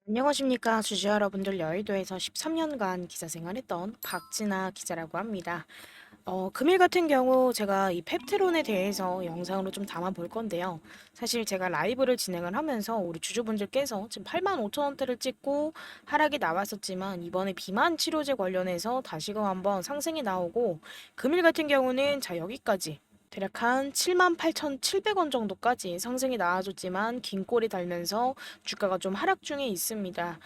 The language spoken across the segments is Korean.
안녕하십니까. 주주 여러분들, 여의도에서 13년간 기자 생활했던 박진아 기자라고 합니다. 금일 같은 경우 제가 이 펩트론에 대해서 영상으로 좀 담아 볼 건데요. 사실 제가 라이브를 진행을 하면서 우리 주주분들께서 지금 8만 5천 원대를 찍고 하락이 나왔었지만, 이번에 비만 치료제 관련해서 다시금 한번 상승이 나오고, 금일 같은 경우는 자 여기까지 대략 한 78,700원 정도까지 상승이 나와줬지만 긴 꼬리 달면서 주가가 좀 하락 중에 있습니다.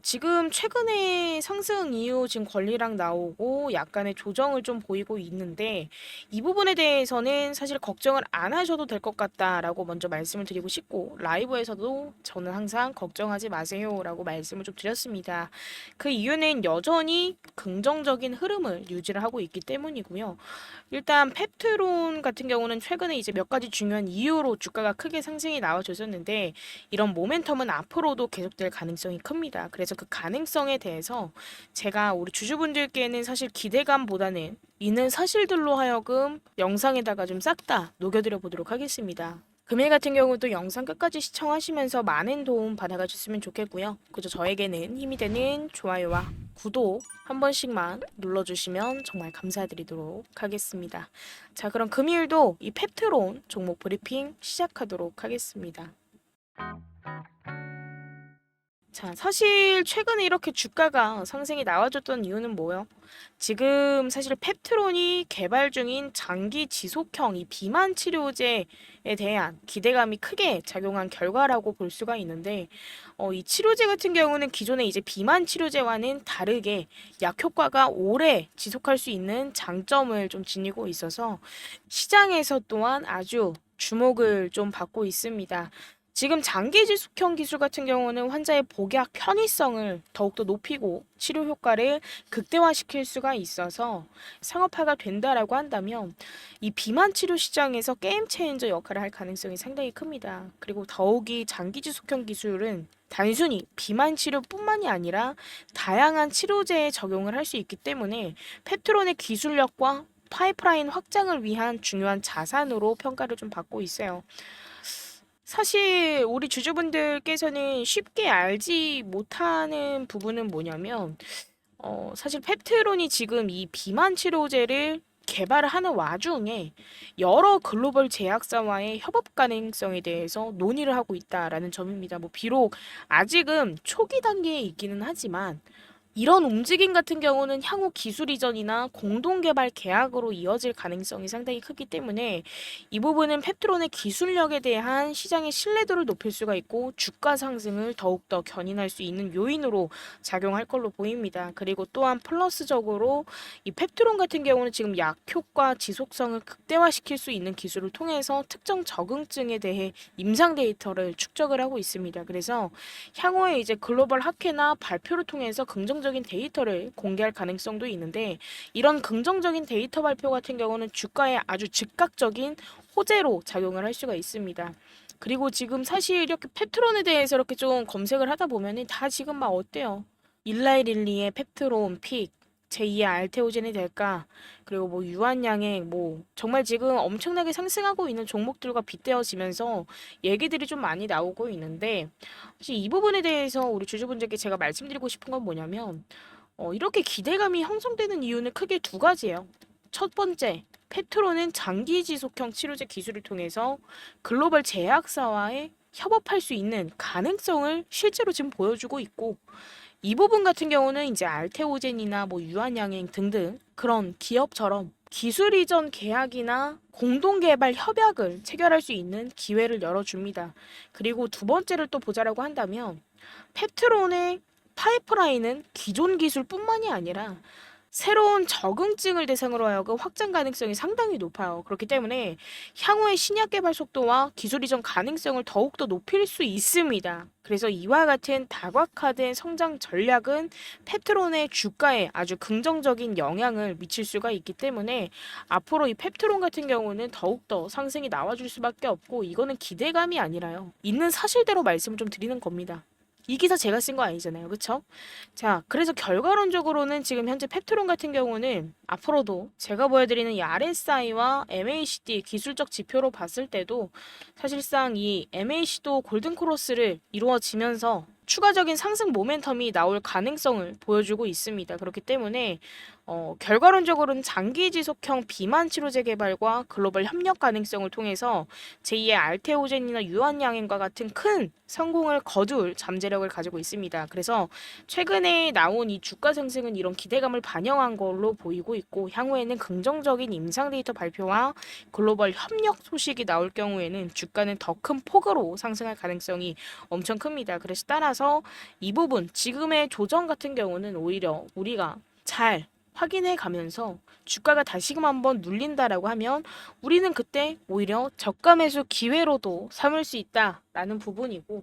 지금 최근에 상승 이후 지금 권리락 나오고 약간의 조정을 좀 보이고 있는데, 이 부분에 대해서는 사실 걱정을 안 하셔도 될 것 같다라고 먼저 말씀을 드리고 싶고, 라이브에서도 저는 항상 걱정하지 마세요라고 말씀을 좀 드렸습니다. 그 이유는 여전히 긍정적인 흐름을 유지를 하고 있기 때문이고요. 일단 펩트론 같은 경우는 최근에 이제 몇 가지 중요한 이유로 주가가 크게 상승이 나와줬었는데, 이런 모멘텀은 앞으로도 계속될 가능성이 큽니다. 그래서 그 가능성에 대해서 제가 우리 주주분들께는 사실 기대감보다는 있는 사실들로 하여금 영상에다가 좀 싹 다 녹여드려 보도록 하겠습니다. 금일 같은 경우도 영상 끝까지 시청하시면서 많은 도움 받아가셨으면 좋겠고요. 그저 저에게는 힘이 되는 좋아요와 구독 한 번씩만 눌러주시면 정말 감사드리도록 하겠습니다. 자, 그럼 금일도 이 펩트론 종목 브리핑 시작하도록 하겠습니다. 자, 사실 최근에 이렇게 주가가 상승이 나와줬던 이유는 뭐예요? 지금 사실 펩트론이 개발 중인 장기 지속형 이 비만 치료제에 대한 기대감이 크게 작용한 결과라고 볼 수가 있는데, 이 치료제 같은 경우는 기존의 이제 비만 치료제와는 다르게 약 효과가 오래 지속할 수 있는 장점을 좀 지니고 있어서 시장에서 또한 아주 주목을 좀 받고 있습니다. 지금 장기 지속형 기술 같은 경우는 환자의 복약 편의성을 더욱더 높이고 치료 효과를 극대화시킬 수가 있어서 상업화가 된다라고 한다면, 이 비만 치료 시장에서 게임 체인저 역할을 할 가능성이 상당히 큽니다. 그리고 더욱이 장기 지속형 기술은 단순히 비만 치료뿐만이 아니라 다양한 치료제에 적용을 할 수 있기 때문에 페트론의 기술력과 파이프라인 확장을 위한 중요한 자산으로 평가를 좀 받고 있어요. 사실 우리 주주분들께서는 쉽게 알지 못하는 부분은 뭐냐면, 사실 펩트론이 지금 이 비만 치료제를 개발을 하는 와중에 여러 글로벌 제약사와의 협업 가능성에 대해서 논의를 하고 있다라는 점입니다. 뭐 비록 아직은 초기 단계에 있기는 하지만, 이런 움직임 같은 경우는 향후 기술 이전이나 공동 개발 계약으로 이어질 가능성이 상당히 크기 때문에, 이 부분은 펩트론의 기술력에 대한 시장의 신뢰도를 높일 수가 있고 주가 상승을 더욱더 견인할 수 있는 요인으로 작용할 걸로 보입니다. 그리고 또한 플러스적으로 이 펩트론 같은 경우는 지금 약 효과 지속성을 극대화시킬 수 있는 기술을 통해서 특정 적응증에 대해 임상 데이터를 축적을 하고 있습니다. 그래서 향후에 이제 글로벌 학회나 발표를 통해서 긍정적인 데이터를 공개할 가능성도 있는데, 이런 긍정적인 데이터 발표 같은 경우는 주가에 아주 즉각적인 호재로 작용을 할 수가 있습니다. 그리고 지금 사실 이렇게 페트론에 대해서 이렇게 좀 검색을 하다 보면은 다 지금 막 어때요? 일라이릴리의 펩트론 픽, 제2의 알테오젠이 될까? 그리고 뭐 유한양행, 뭐 정말 지금 엄청나게 상승하고 있는 종목들과 빗대어지면서 얘기들이 좀 많이 나오고 있는데, 사실 이 부분에 대해서 우리 주주분들께 제가 말씀드리고 싶은 건 뭐냐면, 이렇게 기대감이 형성되는 이유는 크게 두 가지예요. 첫 번째, 페트로는 장기 지속형 치료제 기술을 통해서 글로벌 제약사와의 협업할 수 있는 가능성을 실제로 지금 보여주고 있고, 이 부분 같은 경우는 이제 알테오젠이나 뭐 유한양행 등등 그런 기업처럼 기술 이전 계약이나 공동 개발 협약을 체결할 수 있는 기회를 열어줍니다. 그리고 두 번째를 또 보자라고 한다면, 페트론의 파이프라인은 기존 기술뿐만이 아니라 새로운 적응증을 대상으로 하여금 확장 가능성이 상당히 높아요. 그렇기 때문에 향후의 신약 개발 속도와 기술 이전 가능성을 더욱더 높일 수 있습니다. 그래서 이와 같은 다각화된 성장 전략은 펩트론의 주가에 아주 긍정적인 영향을 미칠 수가 있기 때문에, 앞으로 이 펩트론 같은 경우는 더욱더 상승이 나와줄 수밖에 없고, 이거는 기대감이 아니라요, 있는 사실대로 말씀을 좀 드리는 겁니다. 이 기사 제가 쓴 거 아니잖아요. 그쵸? 자, 그래서 결과론적으로는 지금 현재 펩트론 같은 경우는 앞으로도 제가 보여드리는 이 RSI와 MACD 기술적 지표로 봤을 때도 사실상 이 MAC도 골든크로스를 이루어지면서 추가적인 상승 모멘텀이 나올 가능성을 보여주고 있습니다. 그렇기 때문에 결과론적으로는 장기 지속형 비만 치료제 개발과 글로벌 협력 가능성을 통해서 제2의 알테오젠이나 유한양행과 같은 큰 성공을 거둘 잠재력을 가지고 있습니다. 그래서 최근에 나온 이 주가 상승은 이런 기대감을 반영한 걸로 보이고 있고, 향후에는 긍정적인 임상 데이터 발표와 글로벌 협력 소식이 나올 경우에는 주가는 더 큰 폭으로 상승할 가능성이 엄청 큽니다. 그래서 따라서 이 부분 지금의 조정 같은 경우는 오히려 우리가 잘 확인해 가면서 주가가 다시금 한번 눌린다라고 하면 우리는 그때 오히려 저가 매수 기회로도 삼을 수 있다라는 부분이고,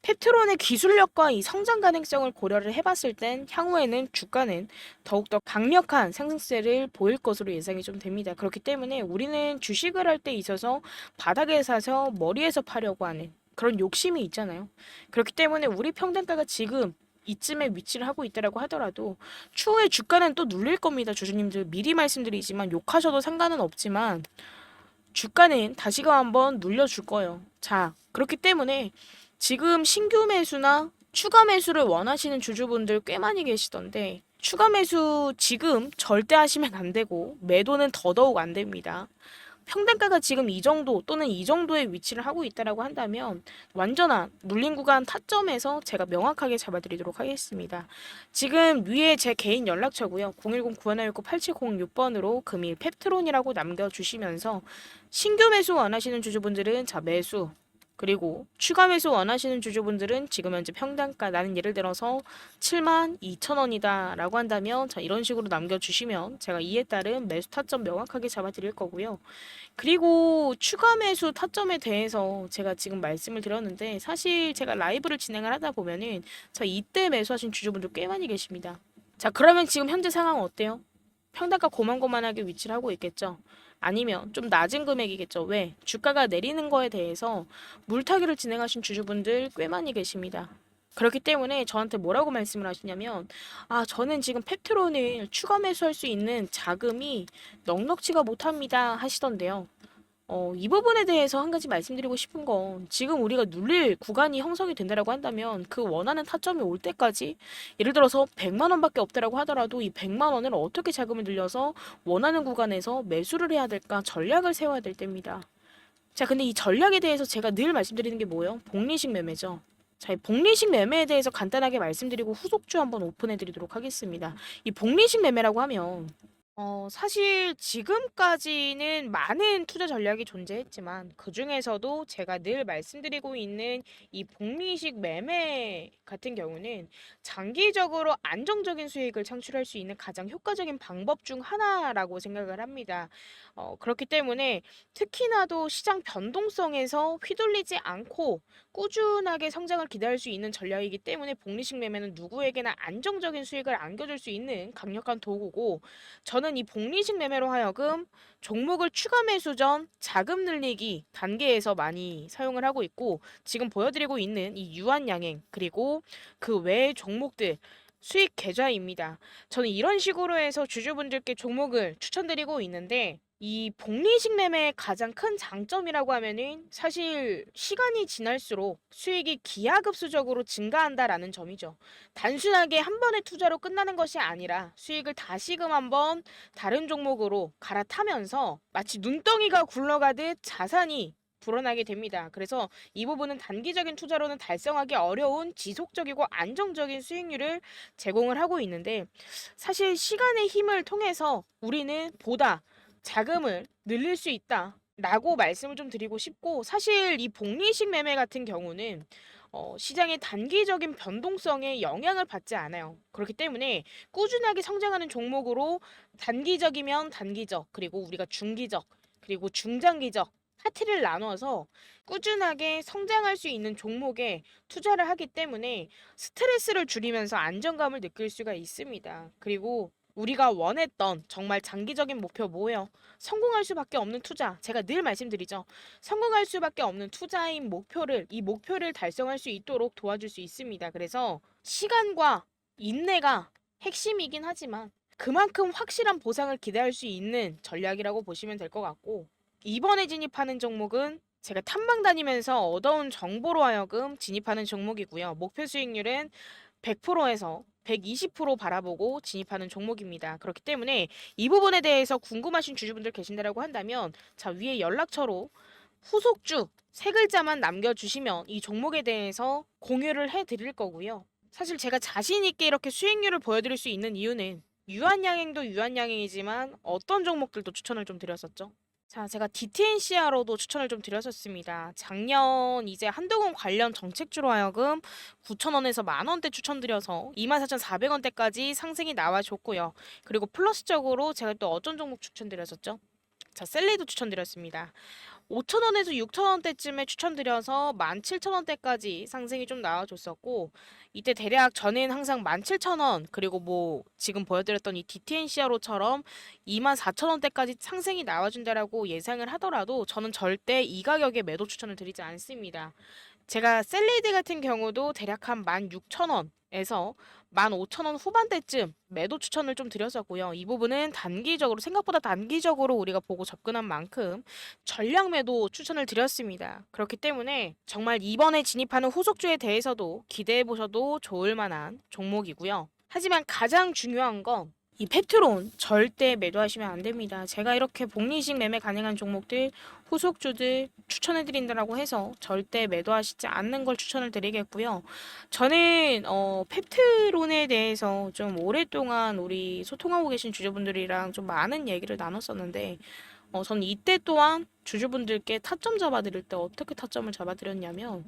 펩트론의 기술력과 이 성장 가능성을 고려를 해봤을 땐 향후에는 주가는 더욱더 강력한 상승세를 보일 것으로 예상이 좀 됩니다. 그렇기 때문에 우리는 주식을 할 때 있어서 바닥에 사서 머리에서 파려고 하는 그런 욕심이 있잖아요. 그렇기 때문에 우리 평단가가 지금 이쯤에 위치를 하고 있다라고 하더라도 추후에 주가는 또 눌릴 겁니다. 주주님들 미리 말씀드리지만 욕하셔도 상관은 없지만 주가는 다시금 한번 눌려줄 거예요. 자, 그렇기 때문에 지금 신규 매수나 추가 매수를 원하시는 주주분들 꽤 많이 계시던데, 추가 매수 지금 절대 하시면 안 되고 매도는 더더욱 안 됩니다. 평단가가 지금 이 정도 또는 이 정도의 위치를 하고 있다라고 한다면 완전한 눌린 구간 타점에서 제가 명확하게 잡아드리도록 하겠습니다. 지금 위에 제 개인 연락처고요. 010-9169-8706번으로 금일 펩트론이라고 남겨주시면서 신규 매수 원하시는 주주분들은 자 매수, 그리고 추가 매수 원하시는 주주분들은 지금 현재 평단가, 나는 예를 들어서 72,000원이다 라고 한다면 자 이런 식으로 남겨주시면 제가 이에 따른 매수 타점 명확하게 잡아드릴 거고요. 그리고 추가 매수 타점에 대해서 제가 지금 말씀을 드렸는데, 사실 제가 라이브를 진행을 하다 보면은 자 이때 매수하신 주주분들 꽤 많이 계십니다. 자 그러면 지금 현재 상황은 어때요? 평단가 고만고만하게 위치를 하고 있겠죠. 아니면 좀 낮은 금액이겠죠. 왜? 주가가 내리는 거에 대해서 물타기를 진행하신 주주분들 꽤 많이 계십니다. 그렇기 때문에 저한테 뭐라고 말씀을 하시냐면, 아, 저는 지금 펩트론을 추가 매수할 수 있는 자금이 넉넉지가 못합니다 하시던데요. 이 부분에 대해서 한 가지 말씀드리고 싶은 건, 지금 우리가 눌릴 구간이 형성이 된다라고 한다면 그 원하는 타점이 올 때까지, 예를 들어서 100만 원밖에 없다라고 하더라도 이 100만 원을 어떻게 자금을 늘려서 원하는 구간에서 매수를 해야 될까 전략을 세워야 될 때입니다. 자, 근데 이 전략에 대해서 제가 늘 말씀드리는 게 뭐예요? 복리식 매매죠. 자, 이 복리식 매매에 대해서 간단하게 말씀드리고 후속주 한번 오픈해 드리도록 하겠습니다. 이 복리식 매매라고 하면 사실 지금까지는 많은 투자 전략이 존재했지만 그중에서도 제가 늘 말씀드리고 있는 이 복리식 매매 같은 경우는 장기적으로 안정적인 수익을 창출할 수 있는 가장 효과적인 방법 중 하나라고 생각을 합니다. 그렇기 때문에 특히나도 시장 변동성에서 휘둘리지 않고 꾸준하게 성장을 기대할 수 있는 전략이기 때문에 복리식 매매는 누구에게나 안정적인 수익을 안겨줄 수 있는 강력한 도구고, 저는 이 복리식 매매로 하여금 종목을 추가 매수 전 자금 늘리기 단계에서 많이 사용을 하고 있고, 지금 보여드리고 있는 이 유한양행 그리고 그 외의 종목들 수익 계좌입니다. 저는 이런 식으로 해서 주주분들께 종목을 추천드리고 있는데, 이 복리식 매매의 가장 큰 장점이라고 하면은 사실 시간이 지날수록 수익이 기하급수적으로 증가한다라는 점이죠. 단순하게 한 번의 투자로 끝나는 것이 아니라 수익을 다시금 한번 다른 종목으로 갈아타면서 마치 눈덩이가 굴러가듯 자산이 불어나게 됩니다. 그래서 이 부분은 단기적인 투자로는 달성하기 어려운 지속적이고 안정적인 수익률을 제공을 하고 있는데, 사실 시간의 힘을 통해서 우리는 보다 자금을 늘릴 수 있다 라고 말씀을 좀 드리고 싶고, 사실 이 복리식 매매 같은 경우는 시장의 단기적인 변동성에 영향을 받지 않아요. 그렇기 때문에 꾸준하게 성장하는 종목으로 단기적이면 단기적, 그리고 우리가 중기적, 그리고 중장기적 파트를 나눠서 꾸준하게 성장할 수 있는 종목에 투자를 하기 때문에 스트레스를 줄이면서 안정감을 느낄 수가 있습니다. 그리고 우리가 원했던 정말 장기적인 목표 뭐예요? 성공할 수밖에 없는 투자. 제가 늘 말씀드리죠. 성공할 수밖에 없는 투자인 목표를, 이 목표를 달성할 수 있도록 도와줄 수 있습니다. 그래서 시간과 인내가 핵심이긴 하지만 그만큼 확실한 보상을 기대할 수 있는 전략이라고 보시면 될 것 같고, 이번에 진입하는 종목은 제가 탐방 다니면서 얻어온 정보로 하여금 진입하는 종목이고요. 목표 수익률은 100%에서 120% 바라보고 진입하는 종목입니다. 그렇기 때문에 이 부분에 대해서 궁금하신 주주분들 계신다라고 한다면 자 위에 연락처로 후속주 세 글자만 남겨주시면 이 종목에 대해서 공유를 해드릴 거고요. 사실 제가 자신 있게 이렇게 수익률을 보여드릴 수 있는 이유는 유한양행도 유한양행이지만 어떤 종목들도 추천을 좀 드렸었죠. 자, 제가 DTNCR로도 추천을 좀 드렸었습니다. 작년 이제 한동훈 관련 정책주로 하여금 9,000원에서 만원대 추천드려서 24,400원대까지 상승이 나와줬고요. 그리고 플러스적으로 제가 또 어떤 종목 추천드렸었죠? 자, 셀리도 추천드렸습니다. 5,000원에서 6,000원대쯤에 추천드려서 17,000원대까지 상승이 좀 나와줬었고 이때 대략 저는 항상 17,000원 그리고 뭐 지금 보여드렸던 이 DTNCR로처럼 24,000원대까지 상승이 나와준다라고 예상을 하더라도 저는 절대 이 가격에 매도 추천을 드리지 않습니다. 제가 셀리드 같은 경우도 대략 한 16,000원에서 15,000원 후반대쯤 매도 추천을 좀 드렸었고요. 이 부분은 단기적으로 생각보다 단기적으로 우리가 보고 접근한 만큼 전량 매도 추천을 드렸습니다. 그렇기 때문에 정말 이번에 진입하는 후속주에 대해서도 기대해 보셔도 좋을 만한 종목이고요. 하지만 가장 중요한 건 이 펩트론 절대 매도하시면 안 됩니다. 제가 이렇게 복리식 매매 가능한 종목들, 후속주들 추천해드린다라고 해서 절대 매도하시지 않는 걸 추천을 드리겠고요. 저는 펩트론에 대해서 좀 오랫동안 우리 소통하고 계신 주주분들이랑 좀 많은 얘기를 나눴었는데 저는 이때 또한 주주분들께 타점 잡아드릴 때 어떻게 타점을 잡아드렸냐면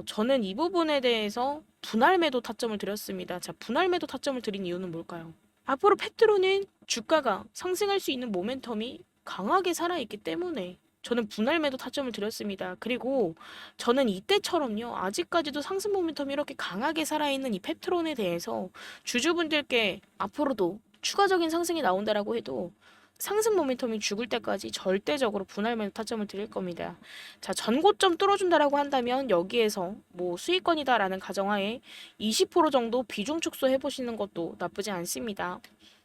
저는 이 부분에 대해서 분할 매도 타점을 드렸습니다. 자, 분할 매도 타점을 드린 이유는 뭘까요? 앞으로 페트로는 주가가 상승할 수 있는 모멘텀이 강하게 살아있기 때문에 저는 분할 매도 타점을 드렸습니다. 그리고 저는 이때처럼요. 아직까지도 상승 모멘텀이 이렇게 강하게 살아있는 이 페트론에 대해서 주주분들께 앞으로도 추가적인 상승이 나온다라고 해도 상승 모멘텀이 죽을 때까지 절대적으로 분할 매도 타점을 드릴 겁니다. 자, 전고점 뚫어준다라고 한다면 여기에서 뭐 수익권이다라는 가정하에 20% 정도 비중 축소해 보시는 것도 나쁘지 않습니다.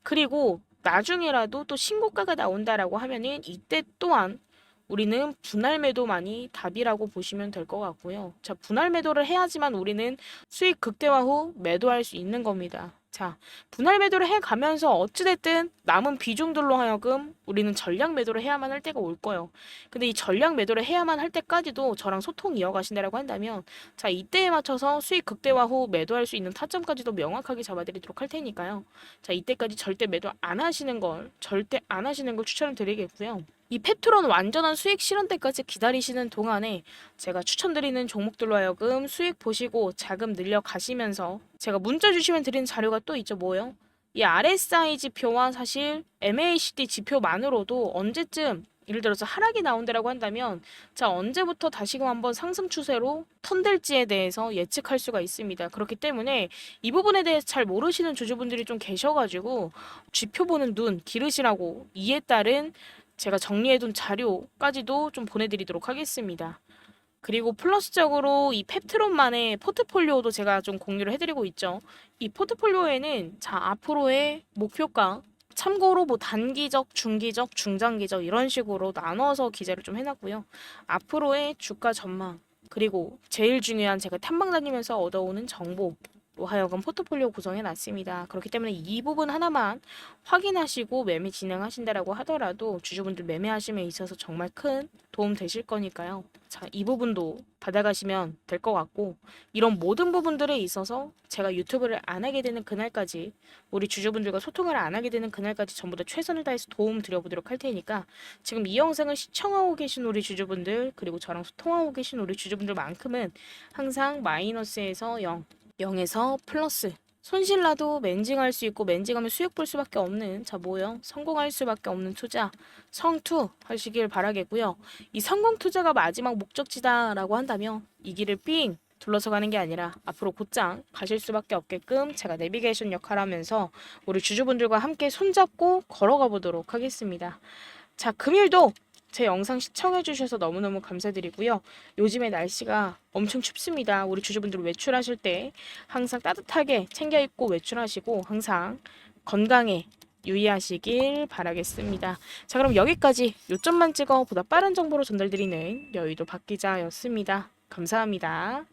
그리고 나중에라도 또 신고가가 나온다라고 하면은 이때 또한 우리는 분할 매도만이 답이라고 보시면 될 것 같고요. 자, 분할 매도를 해야지만 우리는 수익 극대화 후 매도할 수 있는 겁니다. 자, 분할 매도를 해가면서 어찌됐든 남은 비중들로 하여금 우리는 전량 매도를 해야만 할 때가 올 거예요. 근데 이 전량 매도를 해야만 할 때까지도 저랑 소통 이어가신다라고 한다면 자, 이때에 맞춰서 수익 극대화 후 매도할 수 있는 타점까지도 명확하게 잡아드리도록 할 테니까요. 자, 이때까지 절대 매도 안 하시는 걸 절대 안 하시는 걸 추천을 드리겠고요. 이 펩트론 완전한 수익 실현 때까지 기다리시는 동안에 제가 추천드리는 종목들로 하여금 수익 보시고 자금 늘려 가시면서 제가 문자 주시면 드리는 자료가 또 있죠. 뭐요? 이 RSI 지표와 사실 MACD 지표만으로도 언제쯤 예를 들어서 하락이 나온다라고 한다면 자 언제부터 다시금 한번 상승 추세로 턴될지에 대해서 예측할 수가 있습니다. 그렇기 때문에 이 부분에 대해서 잘 모르시는 주주분들이 좀 계셔가지고 지표 보는 눈 기르시라고 이에 따른 제가 정리해둔 자료까지도 좀 보내드리도록 하겠습니다. 그리고 플러스적으로 이 펩트론만의 포트폴리오도 제가 좀 공유를 해드리고 있죠. 이 포트폴리오에는 자 앞으로의 목표가 참고로 뭐 단기적, 중기적, 중장기적 이런 식으로 나눠서 기재를 좀 해놨고요. 앞으로의 주가 전망 그리고 제일 중요한 제가 탐방 다니면서 얻어오는 정보 하여금 포트폴리오 구성해 놨습니다. 그렇기 때문에 이 부분 하나만 확인하시고 매매 진행하신다라고 하더라도 주주분들 매매하심에 있어서 정말 큰 도움 되실 거니까요. 자, 이 부분도 받아가시면 될 것 같고 이런 모든 부분들에 있어서 제가 유튜브를 안 하게 되는 그날까지 우리 주주분들과 소통을 안 하게 되는 그날까지 전부 다 최선을 다해서 도움 드려보도록 할 테니까 지금 이 영상을 시청하고 계신 우리 주주분들 그리고 저랑 소통하고 계신 우리 주주분들만큼은 항상 마이너스에서 0에서 플러스 손실나도 멘징할 수 있고 멘징하면 수익 볼 수밖에 없는 자 뭐요? 성공할 수밖에 없는 투자 성투 하시길 바라겠고요. 이 성공 투자가 마지막 목적지다라고 한다면 이 길을 삥 둘러서 가는 게 아니라 앞으로 곧장 가실 수밖에 없게끔 제가 내비게이션 역할을 하면서 우리 주주분들과 함께 손잡고 걸어가 보도록 하겠습니다. 자, 금일도 제 영상 시청해주셔서 너무너무 감사드리고요. 요즘에 날씨가 엄청 춥습니다. 우리 주주분들 외출하실 때 항상 따뜻하게 챙겨 입고 외출하시고 항상 건강에 유의하시길 바라겠습니다. 자, 그럼 여기까지 요점만 찍어 보다 빠른 정보로 전달드리는 여의도 박 기자였습니다. 감사합니다.